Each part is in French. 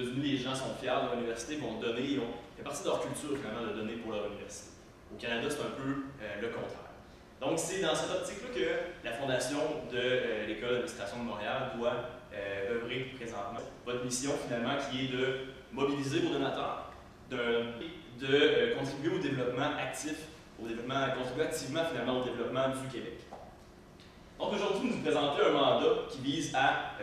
États-Unis, les gens sont fiers de leur université, vont donner, c'est partie de leur culture finalement de donner pour leur université. Au Canada, c'est un peu le contraire. Donc, c'est dans cette optique-là que la fondation de l'École d'administration de Montréal doit œuvrer présentement. Votre mission, finalement, qui est de mobiliser vos donateurs, de contribuer au développement actif, contribuer activement, finalement, au développement du Québec. Donc, aujourd'hui, nous vous présentons un mandat qui vise à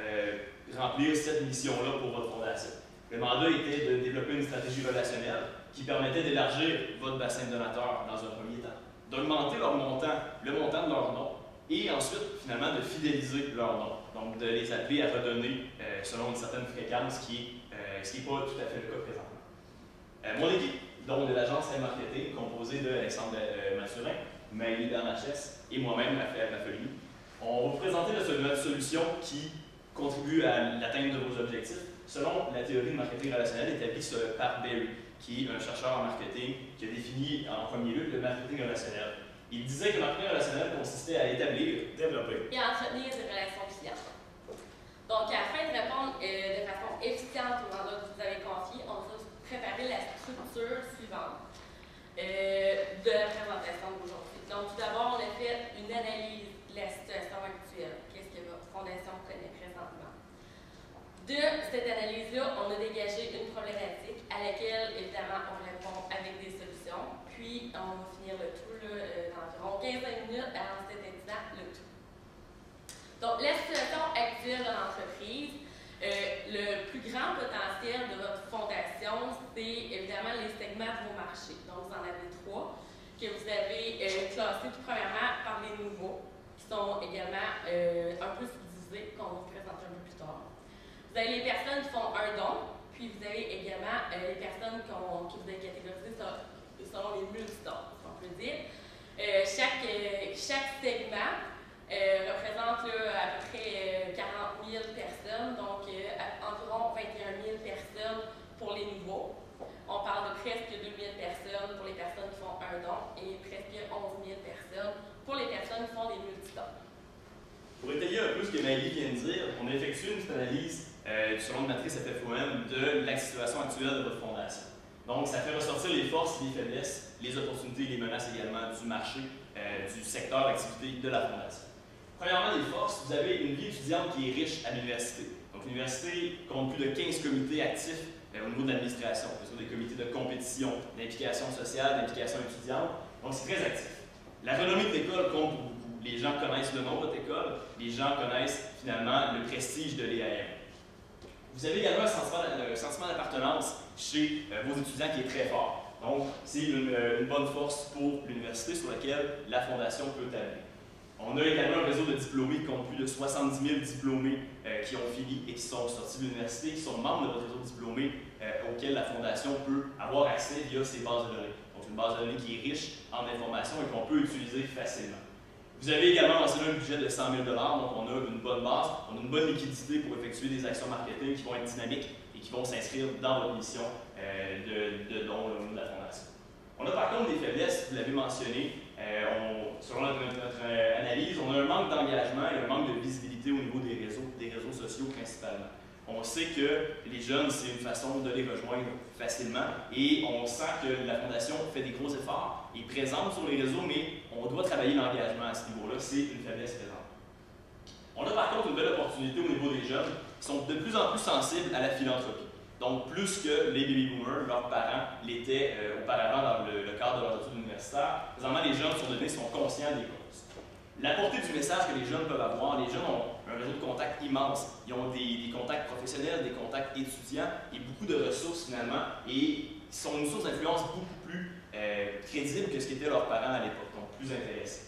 remplir cette mission-là pour votre fondation. Le mandat était de développer une stratégie relationnelle qui permettait d'élargir votre bassin de donateurs dans un premier temps, d'augmenter leur montant, le montant de leur don, et ensuite, finalement, de fidéliser leur don. Donc, de les appeler à redonner selon une certaine fréquence, ce qui n'est pas tout à fait le cas présentement. Mon équipe, dont de l'agence marketing, composée d'Alexandre Mathurin, Maëlie Bernachès et moi-même, Raphaël Maffelier, on va vous présenter notre solution qui contribue à l'atteinte de vos objectifs selon la théorie de marketing relationnel établie par Berry, qui est un chercheur en marketing qui a défini en premier lieu le marketing relationnel. Il disait que le marketing relationnel consistait à établir, développer et à entretenir des relations clients. Donc, afin de répondre de façon efficiente au mandat que vous avez confié, on va préparer la structure suivante de la présentation d'aujourd'hui. Donc, tout d'abord, on a fait une analyse de la situation actuelle. Qu'est-ce que votre fondation connaît présentement? De cette analyse-là, on a dégagé une problématique à laquelle, évidemment, on répond avec des solutions. Puis, on va finir le tout là, dans environ 15 minutes en synthétisant le tout. Donc, la situation actuelle de l'entreprise, le plus grand potentiel de votre fondation, c'est évidemment les segments de vos marchés. Donc, vous en avez 3 que vous avez classés tout premièrement par les nouveaux, qui sont également un peu subdivisés, qu'on va vous présenter un peu plus tard. Vous avez les personnes qui font un don, puis vous avez également les personnes que vous avez catégorisées selon les multidons, si on peut dire. Chaque segment représente là, à peu près 40 000 personnes, donc environ 21 000 personnes pour les nouveaux. On parle de presque 2 000 personnes pour les personnes qui font un don et presque 11 000 personnes pour les personnes qui font des multidons. Pour étayer un peu ce que Maëlie vient de dire, on a effectué une petite analyse selon une matrice FFOM de la situation actuelle de votre fondation. Donc, ça fait ressortir les forces et les faiblesses, les opportunités et les menaces également du marché, du secteur d'activité de la fondation. Premièrement, les forces, vous avez une vie étudiante qui est riche à l'université. Donc, l'université compte plus de 15 comités actifs au niveau de l'administration, que ce soit des comités de compétition, d'implication sociale, d'implication étudiante. Donc, c'est très actif. La renommée de l'école compte pour beaucoup. Les gens connaissent le nom de votre école, les gens connaissent finalement le prestige de l'EAM. Vous avez également un sentiment d'appartenance chez vos étudiants qui est très fort. Donc, c'est une bonne force pour l'université sur laquelle la fondation peut tabler. On a également un réseau de diplômés qui compte plus de 70 000 diplômés qui ont fini et qui sont sortis de l'université, qui sont membres de votre réseau de diplômés auquel la fondation peut avoir accès via ses bases de données. Donc, une base de données qui est riche en informations et qu'on peut utiliser facilement. Vous avez également mentionné un budget de 100 000 $, donc on a une bonne base, on a une bonne liquidité pour effectuer des actions marketing qui vont être dynamiques et qui vont s'inscrire dans votre mission de don au niveau de la fondation. On a par contre des faiblesses, vous l'avez mentionné, selon notre analyse, on a un manque d'engagement et un manque de visibilité au niveau des réseaux sociaux principalement. On sait que les jeunes, c'est une façon de les rejoindre facilement et on sent que la Fondation fait des gros efforts, est présente sur les réseaux, mais on doit travailler l'engagement à ce niveau-là, c'est une faiblesse présente. On a par contre une belle opportunité au niveau des jeunes qui sont de plus en plus sensibles à la philanthropie. Donc, plus que les baby boomers, leurs parents l'étaient auparavant dans le cadre de leur études universitaires, présentement les jeunes sont conscients des causes. La portée du message que les jeunes peuvent avoir, les jeunes ont un réseau de contacts immense. Ils ont des contacts professionnels, des contacts étudiants et beaucoup de ressources finalement et ils sont une source d'influence beaucoup plus crédible que ce qu'étaient leurs parents à l'époque, donc plus intéressés.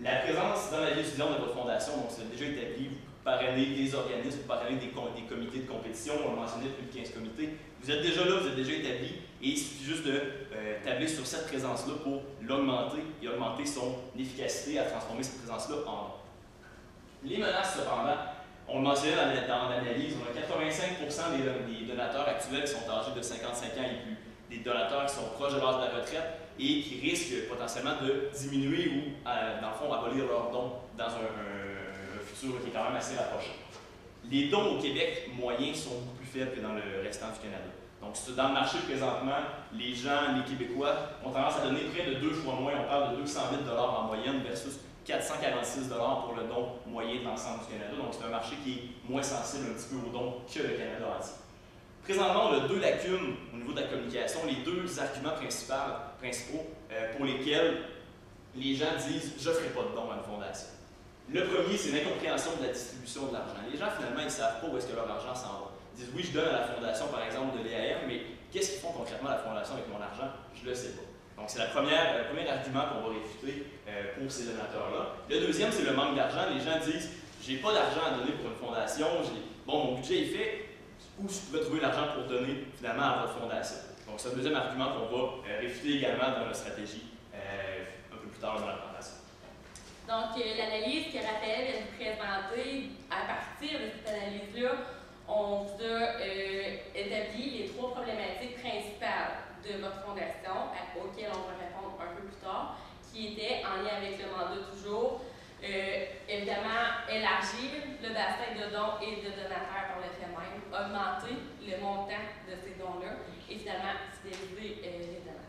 La présence dans la vie étudiante de votre fondation, donc c'est déjà établi, vous parrainez des organismes, vous parrainez des comités de compétition, on l'a mentionné, plus de 15 comités. Vous êtes déjà là, vous êtes déjà établi et il suffit juste de tabler sur cette présence-là pour l'augmenter et augmenter son efficacité à transformer cette présence-là en or. Les menaces, cependant, on le mentionnait dans l'analyse, on a 85% des donateurs actuels qui sont âgés de 55 ans et plus, des donateurs qui sont proches de l'âge de la retraite et qui risquent potentiellement de diminuer ou, dans le fond, abolir leurs dons dans un futur qui est quand même assez rapproché. Les dons au Québec moyens sont beaucoup plus faible que dans le restant du Canada. Donc, dans le marché présentement, les gens, les Québécois, ont tendance à donner près de 2 fois moins. On parle de 208 $ en moyenne versus 446 $ pour le don moyen de l'ensemble du Canada. Donc, c'est un marché qui est moins sensible un petit peu aux dons que le Canada entier. Présentement, on a deux lacunes au niveau de la communication, les deux arguments principaux pour lesquels les gens disent « je ne ferai pas de don à une fondation ». Le premier, c'est l'incompréhension de la distribution de l'argent. Les gens, finalement, ils ne savent pas où est-ce que leur argent s'en va. Ils disent « oui, je donne à la fondation, par exemple, de l'EAM, mais qu'est-ce qu'ils font concrètement à la fondation avec mon argent? Je ne le sais pas. » Donc, c'est le premier argument qu'on va réfuter pour ces donateurs-là. Le deuxième, c'est le manque d'argent. Les gens disent « j'ai pas d'argent à donner pour une fondation, mon budget est fait, où je pouvais trouver l'argent pour donner finalement à votre fondation? » Donc, c'est un deuxième argument qu'on va réfuter également dans notre stratégie un peu plus tard dans la présentation. Donc, l'analyse que Raphaël vient de vous présenter, à partir de cette analyse-là, on vous a établi les trois problématiques principales de votre fondation, auxquelles on va répondre un peu plus tard, qui étaient en lien avec le mandat toujours. Évidemment, élargir le bassin de dons et de donateurs par le fait même, augmenter le montant de ces dons-là et finalement fidéliser les donateurs.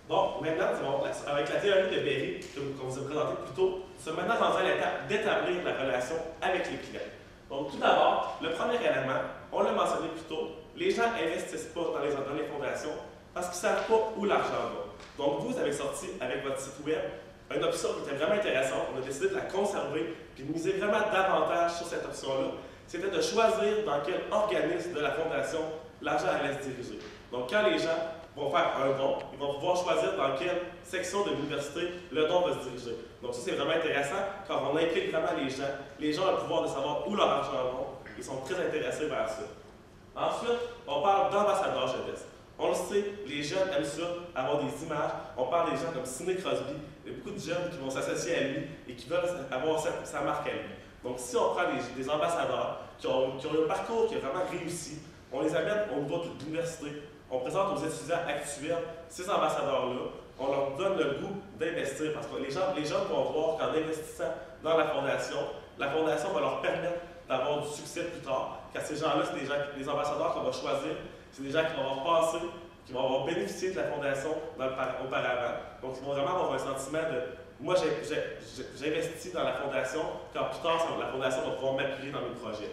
Donc, maintenant, avec la théorie de Berry qu'on vous a présentée plus tôt, nous sommes maintenant rendus à l'étape d'établir la relation avec les clients. Donc, tout d'abord, le premier élément, on l'a mentionné plus tôt, les gens n'investissent pas dans les fondations parce qu'ils ne savent pas où l'argent va. Donc, vous avez sorti avec votre site web une option qui était vraiment intéressante. On a décidé de la conserver et de miser vraiment davantage sur cette option-là. C'était de choisir dans quel organisme de la fondation l'argent allait se diriger. Donc, quand les gens vont faire un don, ils vont pouvoir choisir dans quelle section de l'université le don va se diriger. Donc, ça, c'est vraiment intéressant car on implique vraiment les gens. Les gens ont le pouvoir de savoir où leur argent va. Ils sont très intéressés vers ça. Ensuite, on parle d'ambassadeurs jeunesse. On le sait, les jeunes aiment ça, avoir des images. On parle des gens comme Sidney Crosby. Il y a beaucoup de jeunes qui vont s'associer à lui et qui veulent avoir sa marque à lui. Donc, si on prend des ambassadeurs qui ont un parcours qui est vraiment réussi, on les amène au niveau de l'université, on présente aux étudiants actuels ces ambassadeurs-là, on leur donne le goût d'investir parce que les gens vont voir qu'en investissant dans la fondation va leur permettre d'avoir du succès plus tard. Car ces gens-là, c'est des ambassadeurs qu'on va choisir, c'est des gens qui vont avoir passé, qui vont avoir bénéficié de la fondation auparavant. Donc, ils vont vraiment avoir un sentiment de moi, j'investis dans la fondation, quand plus tard, la fondation va pouvoir m'appuyer dans mes projets.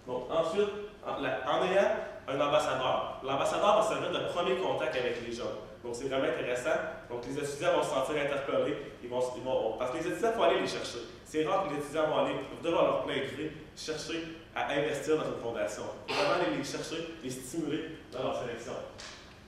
Donc, ensuite, en ayant un ambassadeur, l'ambassadeur va servir de premier contact avec les gens. Donc, c'est vraiment intéressant. Donc, les étudiants vont se sentir interpellés. Parce que les étudiants vont aller les chercher. C'est rare que les étudiants vont aller, devant leur plein gré, chercher à investir dans une fondation. Il faut vraiment aller les chercher, les stimuler dans leur sélection.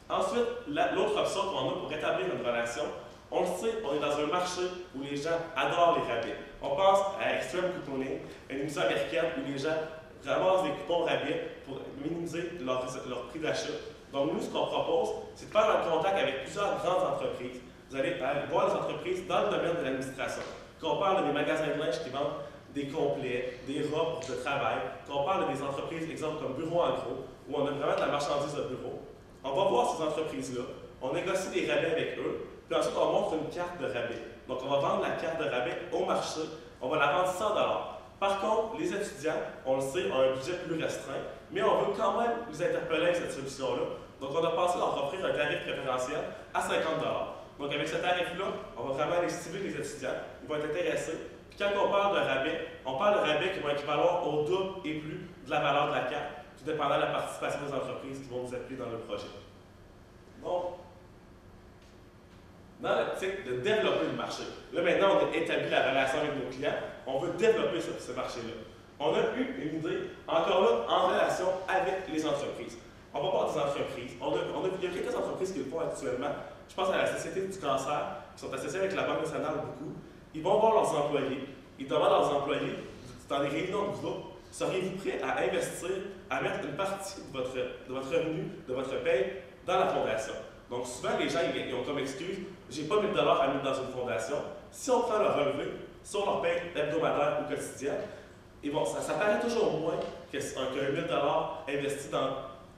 Ensuite, l'autre option qu'on a pour établir une relation, on le sait, on est dans un marché où les gens adorent les rabais. On pense à Extreme Couponing, une émission américaine où les gens ramassent des coupons rabais pour minimiser leur prix d'achat. Donc, nous, ce qu'on propose, c'est de faire un contact avec plusieurs grandes entreprises. Vous allez voir les entreprises dans le domaine de l'administration. Quand on parle des magasins de linge qui vendent des complets, des robes de travail, quand on parle des entreprises, exemple comme Bureau en gros, où on a vraiment de la marchandise de bureau, on va voir ces entreprises-là, on négocie des rabais avec eux, puis ensuite on montre une carte de rabais. Donc, on va vendre la carte de rabais au marché, on va la vendre 100 $. Par contre, les étudiants, on le sait, ont un budget plus restreint, mais on veut quand même les interpeller avec cette solution-là. Donc, on a pensé leur offrir un tarif préférentiel à 50 $. Donc, avec ce tarif-là, on va vraiment aller cibler les étudiants, ils vont être intéressés. Puis, quand on parle de rabais, on parle de rabais qui vont équivaloir au double et plus de la valeur de la carte, tout dépendant de la participation des entreprises qui vont vous appuyer dans le projet. Donc, dans l'optique de développer le marché. Là, maintenant, on a établi la relation avec nos clients. On veut développer ce marché-là. On a eu une idée, encore là, en relation avec les entreprises. On va voir des entreprises. Il y a quelques entreprises qui le font actuellement. Je pense à la Société du cancer, qui sont associées avec la Banque nationale beaucoup. Ils vont voir leurs employés. Ils demandent à leurs employés, dans des réunions de groupe, seriez-vous prêts à investir, à mettre une partie de votre revenu, de votre paye, dans la fondation? Donc, souvent, les gens ils ont comme excuse « j'ai pas 1000 $ à mettre dans une fondation ». Si on prend leur relevé sur leur paye hebdomadaire ou quotidienne, ça paraît toujours moins qu'un 1000 $ investi dans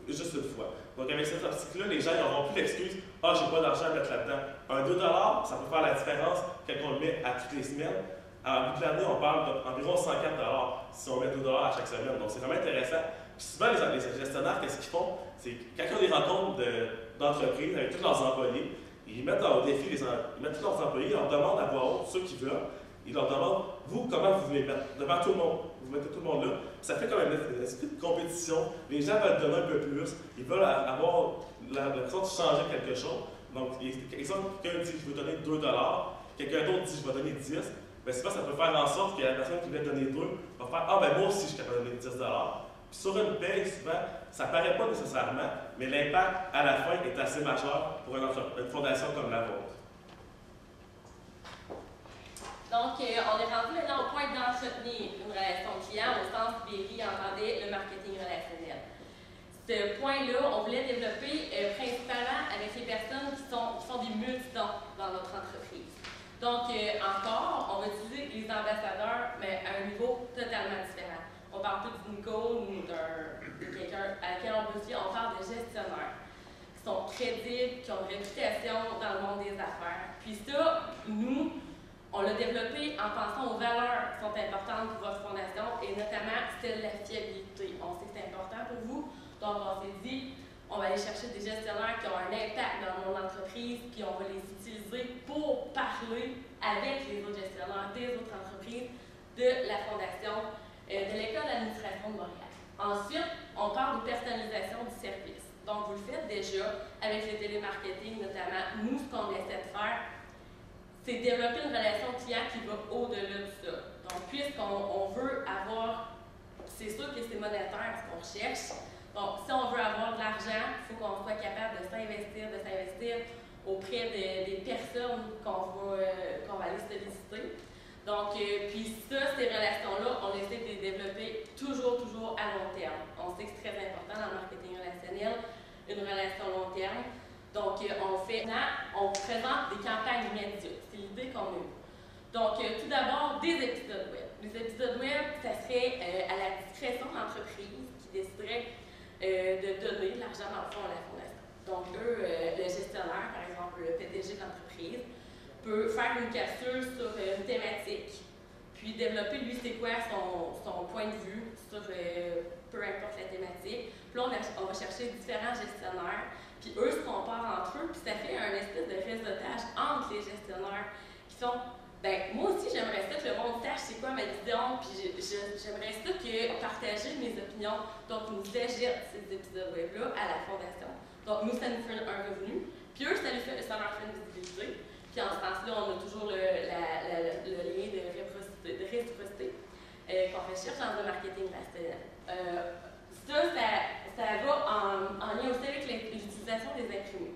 juste une fois. Donc, avec cette optique-là, les gens n'auront plus l'excuse « ah, j'ai pas d'argent à mettre là-dedans ». Un 2 $, ça peut faire la différence quand on le met à toutes les semaines. À bout de l'année, on parle d'environ 104 $ si on met 2 $ à chaque semaine. Donc, c'est vraiment intéressant. Puis souvent, les gestionnaires, qu'est-ce qu'ils font? C'est quand ils ont des rencontres d'entreprises avec tous leurs employés, ils mettent au défi ils mettent tous leurs employés, ils leur demandent à voix haute, ceux qui veulent, ils leur demandent, vous, comment vous voulez mettre devant tout le monde. Vous mettez tout le monde là. Ça fait comme une espèce de compétition. Les gens veulent donner un peu plus. Ils veulent avoir l'impression de changer quelque chose. Donc, exemple, quelqu'un dit, je veux donner 2 $, quelqu'un d'autre dit, je vais donner 10 $. Bien, souvent, ça peut faire en sorte que la personne qui vient donner 2 va faire, ah, ben moi aussi, je suis capable de donner 10 $. Puis sur une paye, souvent, ça ne paraît pas nécessairement, mais l'impact à la fin est assez majeur pour une fondation comme la vôtre. Donc, on est rendu maintenant au point d'entretenir une relation client au sens Berry entendait le marketing relationnel. Ce point-là, on voulait développer principalement avec les personnes qui font des multidons dans notre entreprise. Donc, encore, on va utiliser les ambassadeurs, mais à un niveau totalement différent. On ne parle plus d'une icône ou de quelqu'un à qui on peut se fier, on parle de gestionnaires qui sont crédibles, qui ont une réputation dans le monde des affaires. Puis ça, nous, on l'a développé en pensant aux valeurs qui sont importantes pour votre fondation et notamment celle de la fiabilité. On sait que c'est important pour vous, donc on s'est dit, on va aller chercher des gestionnaires qui ont un impact dans mon entreprise, puis on va les utiliser pour parler avec les autres gestionnaires des autres entreprises de la fondation de l'École d'administration de Montréal. Ensuite, on parle de personnalisation du service. Donc, vous le faites déjà avec le télémarketing notamment. Nous, ce qu'on essaie de faire, c'est développer une relation client qui va au-delà de ça. Donc, puisqu'on veut avoir, c'est sûr que c'est monétaire ce qu'on recherche. Donc, si on veut avoir de l'argent, il faut qu'on soit capable de s'investir auprès des personnes qu'on va aller solliciter. Donc, puis ça, ces relations-là, on essaie de les développer toujours à long terme. On sait que c'est très important dans le marketing relationnel, une relation long terme. Donc, on présente des campagnes médias. C'est l'idée qu'on a eue. Donc, tout d'abord, des épisodes web. Les épisodes web, ça serait à la discrétion de l'entreprise qui déciderait de donner de l'argent dans le fond à la fondation. Donc, eux, le gestionnaire, par exemple, le PDG de l'entreprise, peut faire une capsule sur une thématique, puis développer, lui, c'est quoi son point de vue sur peu importe la thématique. Puis là, on va chercher différents gestionnaires. Puis eux se comparent entre eux, puis ça fait un espèce de réseautage entre les gestionnaires qui sont, ben moi aussi j'aimerais ça que le monde sache c'est quoi ma vision, puis j'aimerais ça que partager mes opinions. Donc ils nous achètent ces épisodes web-là à la fondation. Donc nous, ça nous fait un revenu, puis eux, ça leur fait une visibilité. Puis en ce sens-là, on a toujours le lien de réciprocité qu'on recherche dans le marketing relationnel. Ça va en lien aussi avec l'utilisation des imprimés.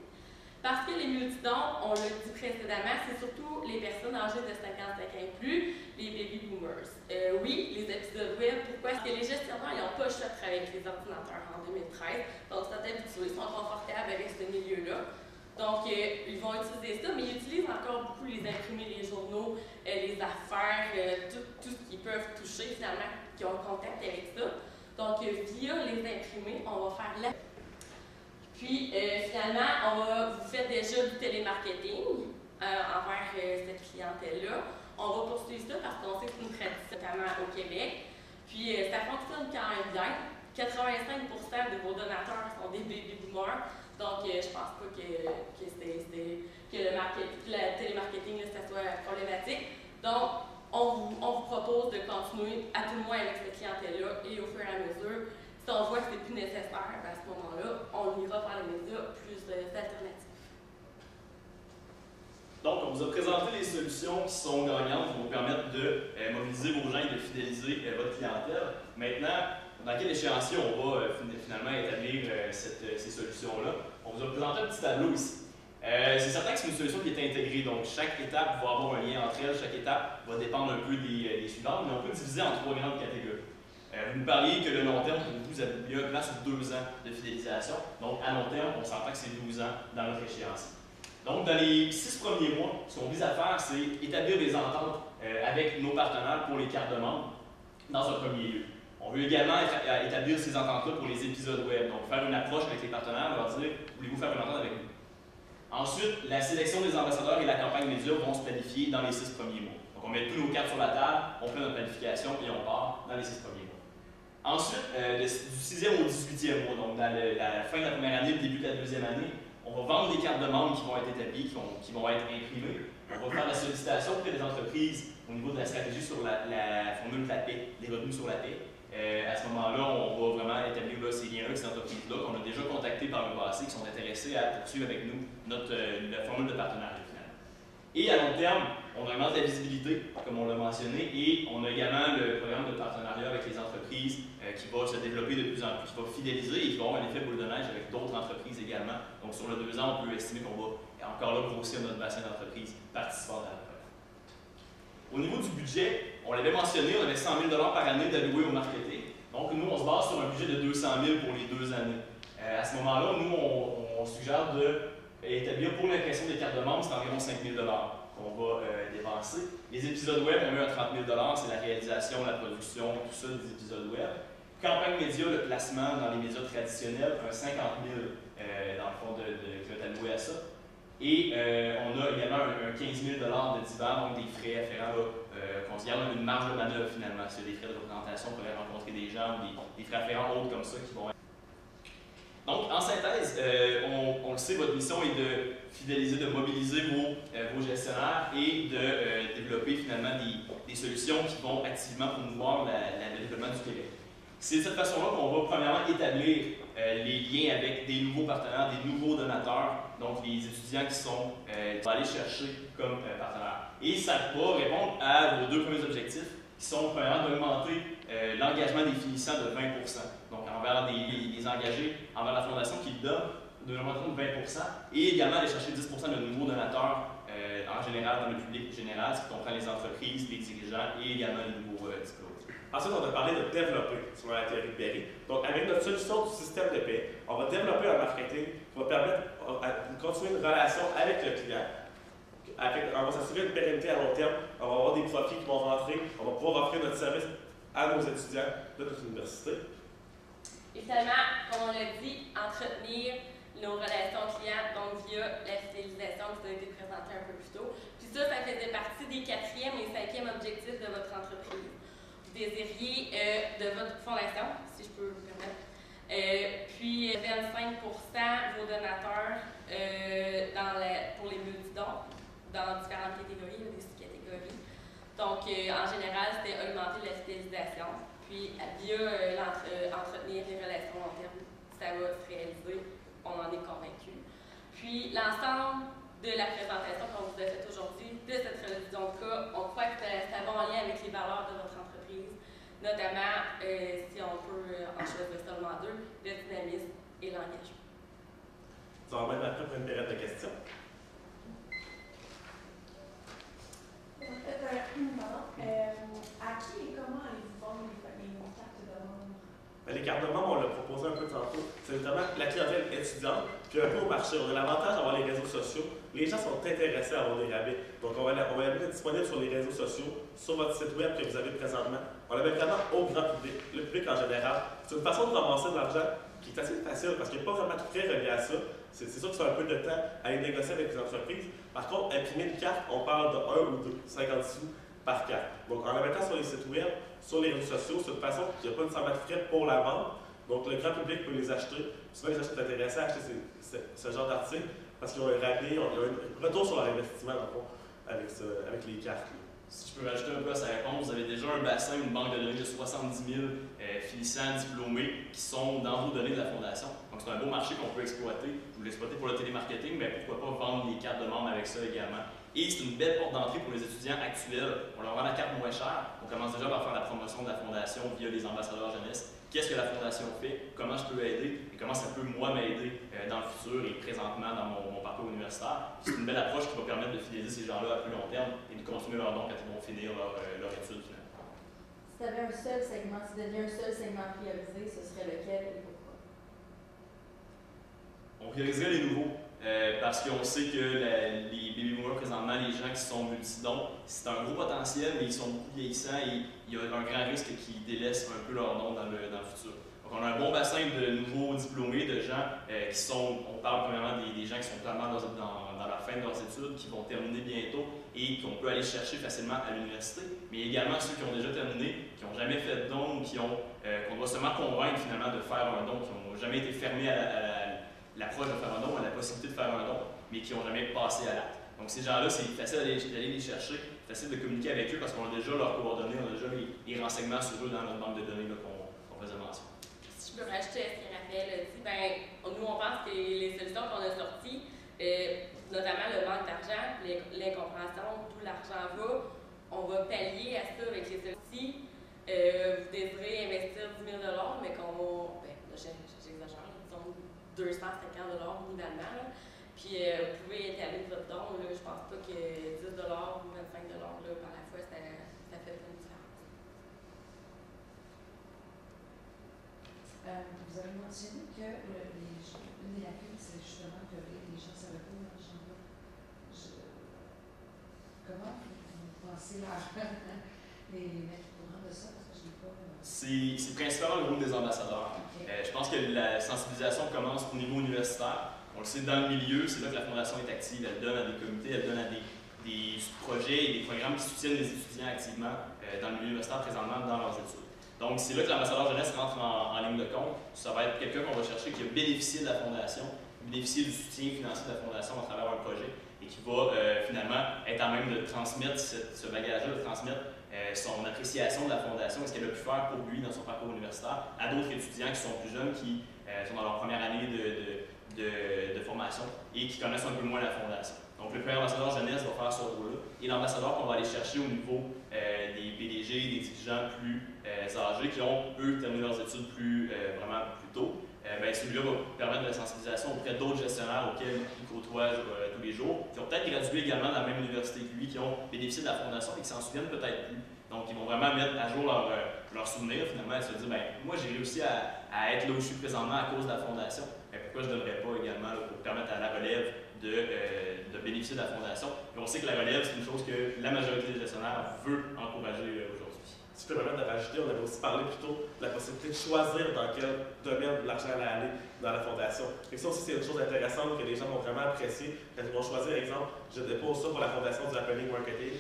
Parce que les multidons, on l'a dit précédemment, c'est surtout les personnes âgées de 55 ans et plus, les baby boomers. Oui, les épisodes web, pourquoi? Parce que les gestionnaires, ils n'ont pas le choix de travailler avec les ordinateurs en 2013, donc ils sont habitués, ils sont confortables avec ce milieu-là. Donc, ils vont utiliser ça, mais ils utilisent encore beaucoup les imprimés, les journaux, les affaires, tout ce qu'ils peuvent toucher finalement, qui ont contact avec ça. Donc, via les imprimés, on va faire la... Puis, finalement, vous faites déjà du télémarketing envers cette clientèle-là. On va poursuivre ça parce qu'on sait que c'est une tradition, notamment au Québec. Puis, ça fonctionne quand même bien. 85% de vos donateurs sont des baby boomers. Donc, je pense pas que le télémarketing, ça soit problématique. Donc, on vous propose de continuer à tout le moins avec cette clientèle-là et au fur et à mesure, si on voit que c'est plus nécessaire, à ce moment-là, on ira par les médias plus alternatives. Donc, on vous a présenté les solutions qui sont gagnantes pour vous permettre de mobiliser vos gens et de fidéliser votre clientèle. Maintenant, dans quel échéancier on va finalement établir ces solutions-là? On vous a présenté un petit tableau ici. C'est certain que c'est une solution qui est intégrée, donc chaque étape va avoir un lien entre elles, chaque étape va dépendre un peu des suivantes, mais on peut diviser en 3 grandes catégories. Vous nous parliez que le long terme, pour vous, avez mis un plan sur 2 ans de fidélisation, donc à long terme, on s'entend que c'est 12 ans dans notre échéancier. Donc, dans les 6 premiers mois, ce qu'on vise à faire, c'est établir des ententes avec nos partenaires pour les cartes de membres dans un premier lieu. On veut également établir ces ententes-là pour les épisodes web, donc faire une approche avec les partenaires, leur dire « Voulez-vous faire une entente avec nous ?» Ensuite, la sélection des ambassadeurs et la campagne média vont se planifier dans les 6 premiers mois. Donc, on met tous nos cartes sur la table, on fait notre planification et on part dans les 6 premiers mois. Ensuite, du 6e au 18e mois, donc dans la fin de la première année, le début de la deuxième année, on va vendre des cartes de membres qui vont être établies, qui vont être imprimées. On va faire la sollicitation auprès des entreprises au niveau de la stratégie sur la formule de la paix, des revenus sur la paix. À ce moment-là, on va vraiment établir ces liens avec ces entreprises-là qu'on a déjà contactées par le passé, qui sont intéressées à poursuivre avec nous la formule de partenariat finalement. Et à long terme, on augmente la visibilité, comme on l'a mentionné, et on a également le programme de partenariat avec les entreprises qui va se développer de plus en plus, qui va fidéliser et qui va avoir un effet boule de neige avec d'autres entreprises également. Donc sur le 2 ans, on peut estimer qu'on va encore là grossir notre bassin d'entreprises participantes à la preuve. Au niveau du budget, on l'avait mentionné, on avait 100 000 $ par année d'alloués au marketing. Donc nous, on se base sur un budget de 200 000 pour les 2 années. À ce moment-là, nous, on suggère d'établir pour l'impression des cartes de membres, c'est environ 5 000 $ qu'on va dépenser. Les épisodes web, on met à 30 000 $, c'est la réalisation, la production, tout ça des épisodes web. Campagne média, le placement dans les médias traditionnels, un 50 000 dans le fond qui va être alloué à ça. Et on a également un 15 000 $ de divers, donc des frais afférents qu'on se garde une marge de manœuvre finalement. S'il y a des frais de représentation, on pourrait rencontrer des gens ou des frais afférents autres comme ça qui vont être. Donc, en synthèse, on le sait, votre mission est de fidéliser, de mobiliser vos gestionnaires et de développer finalement des solutions qui vont activement promouvoir le développement du Québec. C'est de cette façon-là qu'on va premièrement établir les liens avec des nouveaux partenaires, des nouveaux donateurs, donc les étudiants qui vont aller chercher comme partenaires. Et ça va répondre à vos 2 premiers objectifs, qui sont premièrement d'augmenter l'engagement des finissants de 20 %. Donc envers les engagés, envers la fondation qui le donne, de l'augmentation de 20 % et également aller chercher 10 % de nouveaux donateurs en général dans le public général, ce qui comprend les entreprises, les dirigeants et également les nouveaux diplômes. Ensuite, on a parlé de développer selon la théorie de Berry. Donc, avec notre solution du système de paie, on va développer un marketing qui va permettre de continuer une relation avec le client. On va s'assurer une pérennité à long terme, on va avoir des profits qui vont rentrer, on va pouvoir offrir notre service à nos étudiants de notre université. Et finalement, comme on l'a dit, entretenir nos relations clients, donc via la fidélisation qui vous a été présentée un peu plus tôt. Puis ça faisait partie des 4e et 5e objectifs de votre entreprise. Vous désiriez de votre fondation, si je peux me permettre. Puis 25 % vos donateurs pour les multidons dans différentes catégories, il y a des sous-catégories. Donc, en général, c'était augmenter la fidélisation. Puis, via entretenir les relations long terme, ça va se réaliser, on en est convaincu. Puis, l'ensemble de la présentation qu'on vous a faite aujourd'hui, de cette révision de cas, on croit que ça va en lien avec les valeurs de votre entreprise, notamment, si on peut en choisir seulement 2, le dynamisme et l'engagement. Ça va mettre après pour une période de questions. À qui et comment allez-vous vendre les cartes de membres? Les cartes de membres, on l'a proposé un peu tantôt. C'est notamment la clientèle étudiante, puis un peu au marché. On a l'avantage d'avoir les réseaux sociaux. Les gens sont intéressés à avoir des rabais. Donc, on va la mettre disponible sur les réseaux sociaux, sur votre site web que vous avez présentement. On la met vraiment au grand public, le public en général. C'est une façon de ramasser de l'argent qui est assez facile parce qu'il n'y a pas vraiment de frais reliés à ça. C'est sûr que c'est un peu de temps à aller négocier avec les entreprises. Par contre, imprimer une carte, on parle de 1 ou 2, 50 sous par carte. Donc, en la mettant sur les sites web, sur les réseaux sociaux, c'est une façon qu'il n'y a pas nécessairement de frais pour la vente. Donc, le grand public peut les acheter. Souvent, les gens sont intéressés à acheter ce genre d'articles parce qu'ils ont un rabais, ils ont un retour sur leur investissement, dans le fond, avec les cartes. Si je peux rajouter un peu à sa réponse, vous avez déjà un bassin, une banque de données de 70 000 finissants diplômés qui sont dans vos données de la Fondation. Donc, c'est un beau marché qu'on peut exploiter. Vous l'exploitez pour le télémarketing, mais pourquoi pas vendre les cartes de membres avec ça également. Et c'est une belle porte d'entrée pour les étudiants actuels. On leur vend la carte moins chère. On commence déjà par faire la promotion de la Fondation via les ambassadeurs jeunesse. Qu'est-ce que la Fondation fait? Comment je peux aider? Et comment ça peut, moi, m'aider dans le futur et présentement dans mon parcours universitaire? C'est une belle approche qui va permettre de fidéliser ces gens-là à plus long terme et de continuer leur don quand ils vont finir leur étude finalement. Si tu avais un seul segment, si tu deviens un seul segment priorisé, ce serait lequel et pourquoi? On prioriserait les nouveaux. Parce qu'on sait que les baby boomers, présentement, les gens qui sont multidons, c'est un gros potentiel, mais ils sont beaucoup vieillissants et il y a un grand risque qu'ils délaissent un peu leur nom dans le futur. Donc on a un bon bassin de nouveaux diplômés, de gens qui sont, on parle premièrement des gens qui sont clairement dans la fin de leurs études, qui vont terminer bientôt et qu'on peut aller chercher facilement à l'université, mais également ceux qui ont déjà terminé, qui n'ont jamais fait de don, qu'on doit seulement convaincre finalement de faire un don, qui n'ont jamais été fermés à l'approche de faire un don, à la possibilité de faire un don, mais qui n'ont jamais passé à l'acte. Donc ces gens-là, c'est facile d'aller les chercher, facile de communiquer avec eux parce qu'on a déjà leurs coordonnées, on a déjà les renseignements sur eux dans notre banque de données qu'on faisait mention. Si je peux rajouter à ce que Raphaël a dit, nous on pense que les solutions qu'on a sorties, notamment le manque d'argent, l'incompréhension d'où l'argent va, on va pallier à ça avec les solutions. Si vous désirez investir 10 000 $, mais j'exagère, disons 250 $ minimalement, puis vous pouvez établir votre don, là, je pense pas que 10 $ ou 25 $ là, par la fois, ça fait pas une différence. Vous avez mentionné que une des lacunes, c'est justement que les gens ne savaient pas où l'argent va. Comment vous pensez les mettre au courant de ça? Parce que je n'ai pas. C'est principalement le rôle des ambassadeurs. Okay. Je pense que la sensibilisation commence au niveau universitaire. On le sait dans le milieu, c'est là que la Fondation est active. Elle donne à des comités, elle donne à des projets et des programmes qui soutiennent les étudiants activement dans le milieu universitaire présentement dans leurs études. Donc, c'est là que l'ambassadeur jeunesse rentre en ligne de compte. Ça va être quelqu'un qu'on va chercher qui a bénéficié de la Fondation, bénéficié du soutien financier de la Fondation à travers un projet et qui va finalement être en même de transmettre ce bagage-là, de transmettre son appréciation de la Fondation et ce qu'elle a pu faire pour lui dans son parcours universitaire à d'autres étudiants qui sont plus jeunes, qui sont dans leur première année de formation et qui connaissent un peu moins la Fondation. Donc, le premier ambassadeur jeunesse va faire ce rôle-là. Et l'ambassadeur qu'on va aller chercher au niveau des PDG, des dirigeants plus âgés qui ont, eux, terminé leurs études vraiment plus tôt, celui-là va permettre de la sensibilisation auprès d'autres gestionnaires auxquels ils côtoient tous les jours, qui ont peut-être gradué également dans la même université que lui, qui ont bénéficié de la Fondation et qui s'en souviennent peut-être plus. Donc, ils vont vraiment mettre à jour leurs souvenirs, finalement, et se dire, moi, j'ai réussi à être là où je suis présentement à cause de la Fondation. Pourquoi je ne devrais pas également pour permettre à la relève de bénéficier de la Fondation? Et on sait que la relève, c'est une chose que la majorité des gestionnaires veut encourager aujourd'hui. Si je peux me permettre de rajouter, on avait aussi parlé plus tôt de la possibilité de choisir dans quel domaine l'argent allait aller dans la Fondation. Et ça aussi, c'est une chose intéressante que les gens vont vraiment apprécier quand ils vont choisir, par exemple, je dépose ça pour la Fondation du Happening Marketing.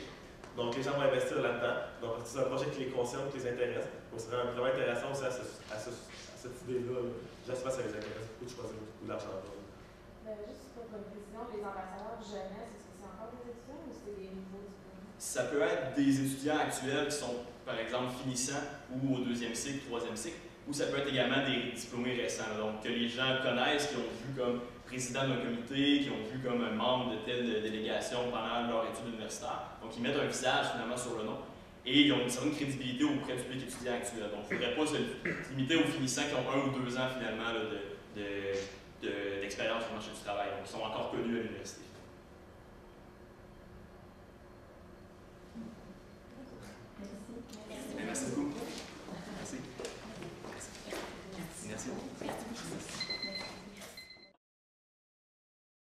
Donc, les gens vont investir là-dedans. Donc, c'est un projet qui les concerne, qui les intéresse. Donc, c'est vraiment intéressant aussi à cette idée-là. J'espère que ça les intéresse beaucoup de choisir où l'argent va. Juste pour une précision, les ambassadeurs jeunesse, est-ce que c'est encore des étudiants ou c'est des nouveaux diplômés? Ça peut être des étudiants actuels qui sont, par exemple, finissants ou au 2e cycle, 3e cycle, ou ça peut être également des diplômés récents. Donc, que les gens connaissent, qui ont vu comme président d'un comité, qui ont vu comme un membre de telle délégation pendant leur étude universitaire. Donc, ils mettent un visage finalement sur le nom et ils ont une certaine crédibilité auprès du public étudiant actuel. Donc, il ne faudrait pas se limiter aux finissants qui ont 1 ou 2 ans finalement d'expérience sur le marché du travail. Donc, ils sont encore connus à l'université.